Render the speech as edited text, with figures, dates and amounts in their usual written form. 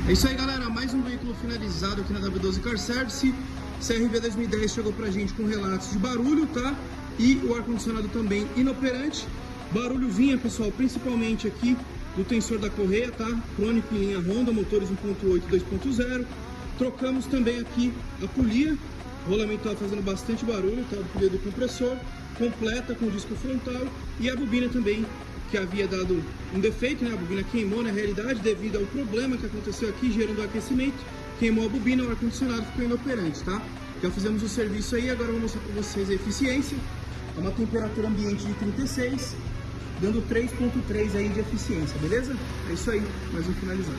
É isso aí, galera, mais um veículo finalizado aqui na W12 Car Service. CRV 2010 chegou pra gente com relatos de barulho, tá? E o ar-condicionado também inoperante. Barulho vinha, pessoal, principalmente aqui do tensor da correia, tá? Crônico em linha Honda, motores 1.8 2.0. Trocamos também aqui a polia. O rolamento estava fazendo bastante barulho, tá? A polia do compressor, completa com o disco frontal. E a bobina também, que havia dado um defeito, né? A bobina queimou na realidade devido ao problema que aconteceu aqui, gerando aquecimento. Queimou a bobina, o ar-condicionado ficou inoperante, tá? Já fizemos o serviço aí, agora eu vou mostrar para vocês a eficiência. É uma temperatura ambiente de 36, dando 3.3 aí de eficiência, beleza? É isso aí, mais um finalizado.